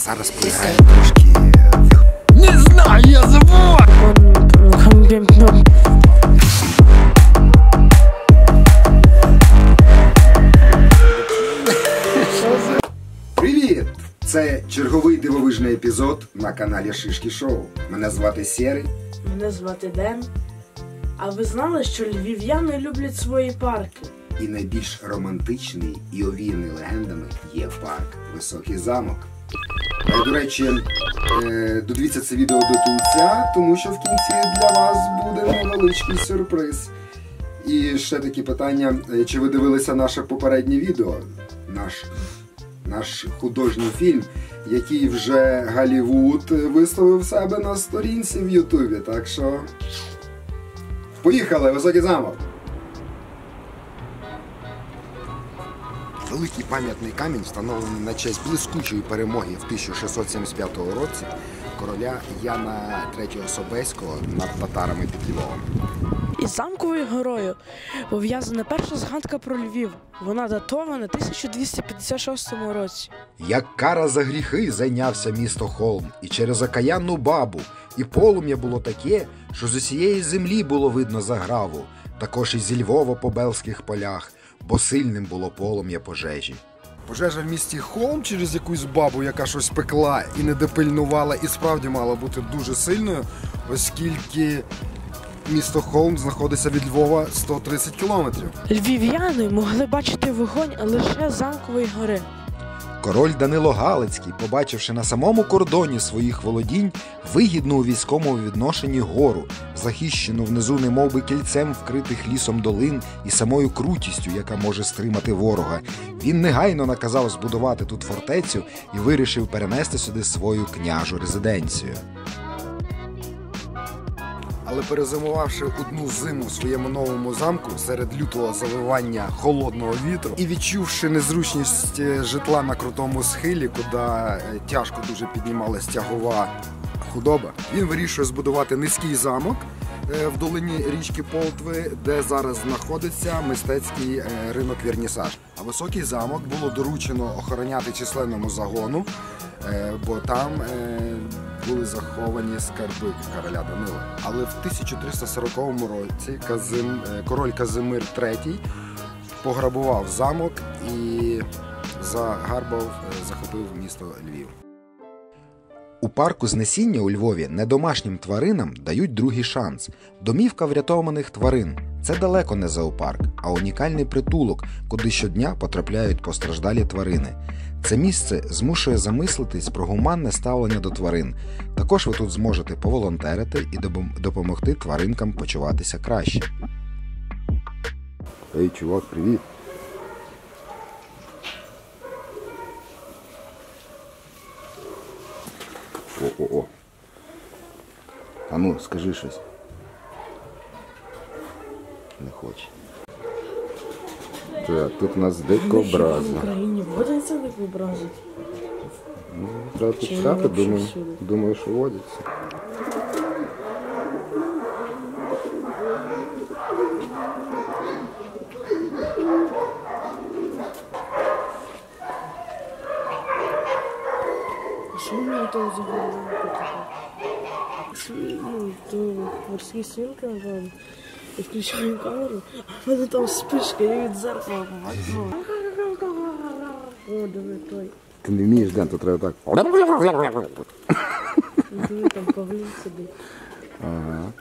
Зараз поіграємо трошки. Не знаю, я забув! Привіт! Це черговий дивовижний епізод на каналі Шишки Шоу. Мене звати Сєрий. Мене звати Ден. А ви знали, що львів'яни люблять свої парки? І найбільш романтичний і овіяний легендами є парк Високий замок. До речі, додивіться це відео до кінця, тому що в кінці для вас буде невеличкий сюрприз. І ще такі питання, чи ви дивилися наше попереднє відео, наш художній фільм, який вже Голлівуд виставив себе на сторінці в Ютубі, так що поїхали, Високий замок! Великий пам'ятний камінь, встановлений на честь блискучої перемоги в 1675 році короля Яна III Собеського над татарами під Львовом. Із замковою горою пов'язана перша згадка про Львів. Вона датована 1256 році. Як кара за гріхи зайнявся місто Холм, і через окаянну бабу, і полум'я було таке, що з усієї землі було видно заграву, також і зі Львова по Белських полях, бо сильним було полум'я пожежі. Пожежа в місті Холм через якусь бабу, яка щось пекла і не допильнувала, і справді мала бути дуже сильною, оскільки місто Холм знаходиться від Львова 130 кілометрів. Львів'яни могли бачити вогонь лише з замкової гори. Король Данило Галицький, побачивши на самому кордоні своїх володінь вигідну у військовому відношенні гору, захищену внизу немовби кільцем вкритих лісом долин і самою крутістю, яка може стримати ворога, він негайно наказав збудувати тут фортецю і вирішив перенести сюди свою княжу резиденцію. Але перезимувавши одну зиму в своєму новому замку серед лютого завивання холодного вітру і відчувши незручність житла на крутому схилі, куди тяжко дуже піднімалась тягова худоба, він вирішує збудувати низький замок в долині річки Полтви, де зараз знаходиться мистецький ринок Вернісаж. А Високий замок було доручено охороняти численному загону, бо там були заховані скарби короля Данила. Але в 1340 році король Казимир III пограбував замок і загарбав, захопив місто Львів. У парку Знесіння у Львові недомашнім тваринам дають другий шанс. Домівка врятованих тварин – це далеко не зоопарк, а унікальний притулок, куди щодня потрапляють постраждалі тварини. Це місце змушує замислитись про гуманне ставлення до тварин. Також ви тут зможете поволонтерити і допомогти тваринкам почуватися краще. Ей, чувак, привіт! О-о-о. А ну, скажи щось. Не хоче. Так, тут у нас дикобраза. В Україні водяться дикобрази? Ну, треба почитати, думаю, що водяться. Що мені того загоріло? То морські свинки, напевно. Я включаю камеру, а мене там спишка, я від зеркала побачила. О, диви той. Ти не вмієш, Ден, то треба так. Диви, там павлін сидить. Ага.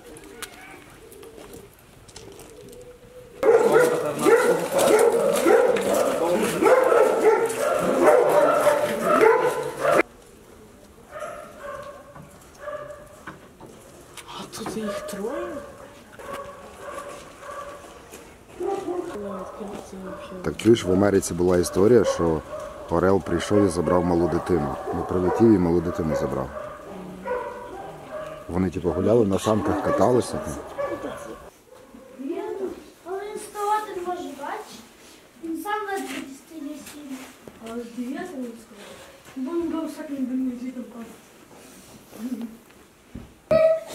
А тут їх троє? Так чуєш, в Америці була історія, що Орел прийшов і забрав малу дитину. Ну, прилетів і малу дитину забрав. Вони типу гуляли, на санках каталися. Але він вставати не може, бачиш? Він сам на стає сім. Але дев'ятий не сказав. Бо він був всяким бензитом.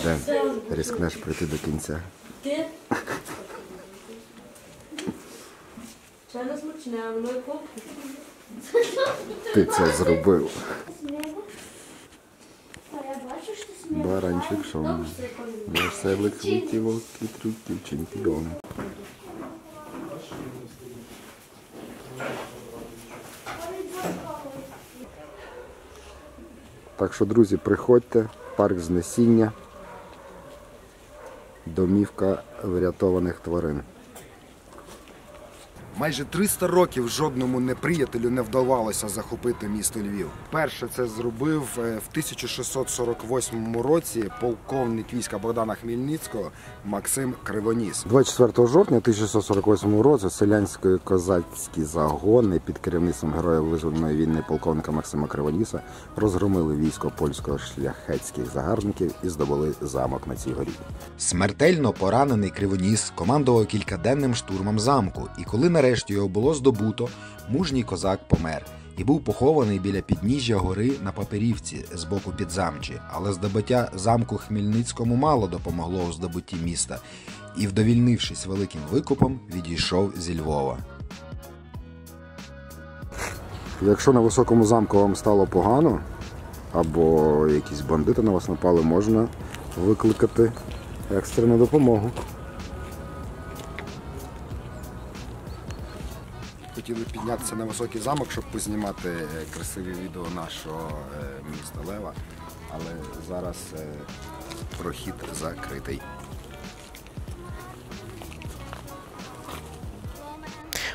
Ден, рискнеш прийти до кінця. Ти? Це не смачне, а воно і хлопці. Ти це зробив. Таранчик шон. Веселих квітів, квітрюків, чемпіон. Так що, друзі, приходьте, парк Знесіння, домівка врятованих тварин. Майже 300 років жодному неприятелю не вдавалося захопити місто Львів. Перше це зробив в 1648 році полковник війська Богдана Хмельницького Максим Кривоніс. 24 жовтня 1648 року селянські козацькі загони під керівництвом героя визвольної війни полковника Максима Кривоніса розгромили військо польсько-шляхетських загарбників і здобули замок на цій горі. Смертельно поранений Кривоніс командував кількаденним штурмом замку, і коли нарешті його було здобуто, мужній козак помер і був похований біля підніжжя гори на Папирівці з боку Підзамчі. Але здобуття замку Хмельницькому мало допомогло у здобутті міста і, вдовільнившись великим викупом, відійшов зі Львова. Якщо на високому замку вам стало погано, або якісь бандити на вас напали, можна викликати екстрену допомогу. Хотіли піднятися на високий замок, щоб познімати красиві відео нашого міста Лева, але зараз прохід закритий.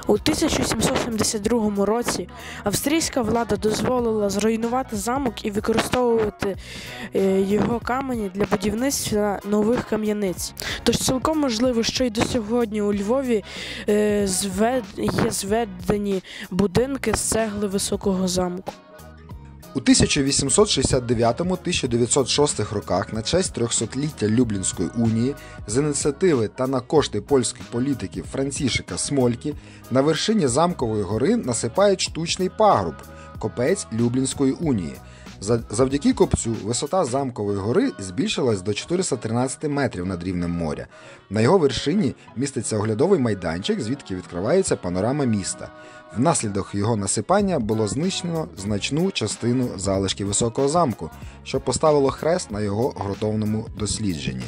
У 1772 році австрійська влада дозволила зруйнувати замок і використовувати його камені для будівництва нових кам'яниць. Тож цілком можливо, що й до сьогодні у Львові є зведені будинки з цегли високого замку. У 1869-1906 роках на честь 300-ліття Люблінської унії з ініціативи та на кошти польських політиків Францішика Смольки на вершині Замкової гори насипають штучний пагорб – копець Люблінської унії. Завдяки копцю висота Замкової гори збільшилась до 413 метрів над рівнем моря. На його вершині міститься оглядовий майданчик, звідки відкривається панорама міста. Внаслідок його насипання було знищено значну частину залишків високого замку, що поставило хрест на його ґрунтовному дослідженні.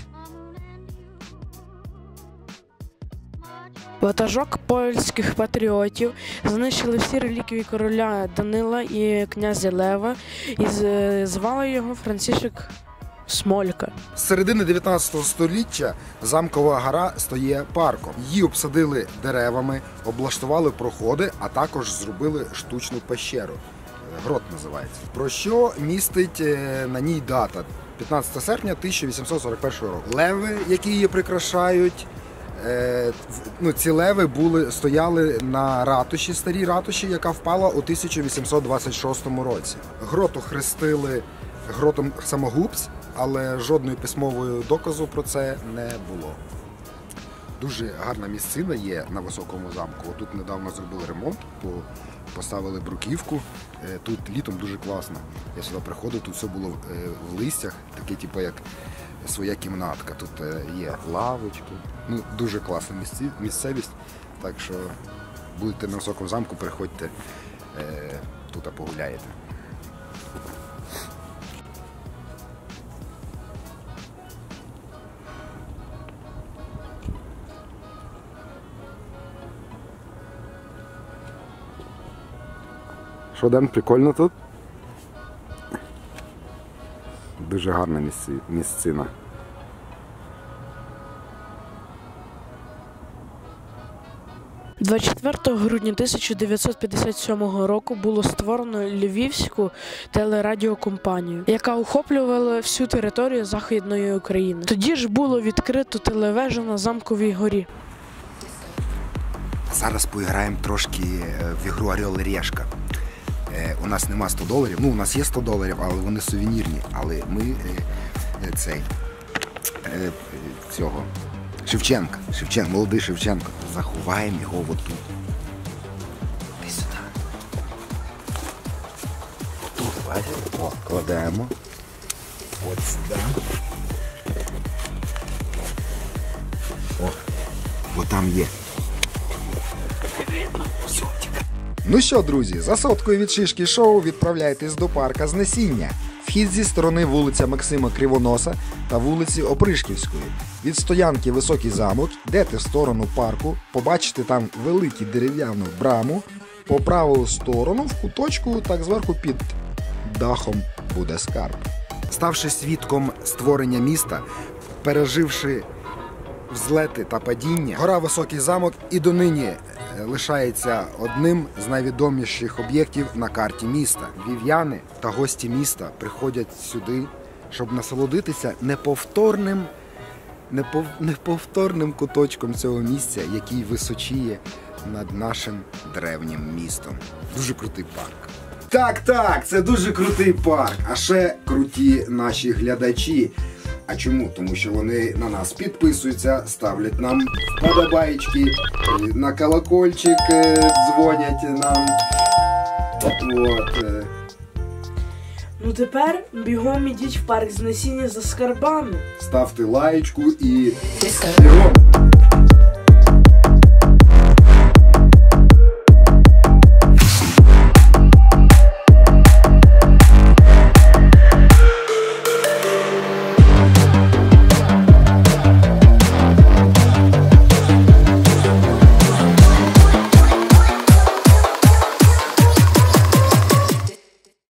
Ватажок польських патріотів знищили всі реліквії короля Данила і князя Лева і звали його Францішик Смолька. З середини 19 століття Замкова гора стає парком. Її обсадили деревами, облаштували проходи, а також зробили штучну пещеру. Грот називається. Про що містить на ній дата? 15 серпня 1841 року. Леви, які її прикрашають, ці леви стояли на ратуші, старій ратуші, яка впала у 1826 році. Грот охрестили гротом самогубць, але жодної письмової доказу про це не було. Дуже гарна місцина є на високому замку. Тут недавно зробили ремонт, поставили бруківку. Тут літом дуже класно. Я сюди приходив, тут все було в листях, таке типу як своя кімнатка. Тут є лавочки. Дуже класна місцевість. Так що будете на високому замку, приходьте, тут погуляєте. Що, Ден, прикольно тут? Дуже гарна місцина. – 24 грудня 1957 року було створено Львівську телерадіокомпанію, яка охоплювала всю територію Західної України. Тоді ж було відкрито телевежу на Замковій горі. Зараз поіграємо трошки в ігру Орел і Решка. У нас нема $100, у нас є $100, але вони сувенірні. Але ми Шевченка, молодий Шевченко, заховаємо його отут. Іди сюди. Тут, бачите? Кладемо. От сюди. О, бо там є. Все, тікай. Ну що, друзі, за соткою від Шишки Шоу відправляйтесь до парка Знесіння. Вхід зі сторони вулиця Максима Кривоноса та вулиці Опришківської. Від стоянки Високий замок, йдете в сторону парку, побачите там велику дерев'яну браму, по праву сторону в куточку, так зверху під дахом буде скарб. Ставши свідком створення міста, переживши взлети та падіння, гора Високий замок і донині лишається одним з найвідоміших об'єктів на карті міста. Львів'яни та гості міста приходять сюди, щоб насолодитися неповторним куточком цього місця, який височіє над нашим древнім містом. Дуже крутий парк. Так, це дуже крутий парк. А ще круті наші глядачі. А чому? Тому що вони на нас підписуються, ставлять нам вподобайки, на колокольчик дзвонять нам. Ну тепер бігом ідіть в парк Знесіння за скарбами. Ставте лайочку і бігом!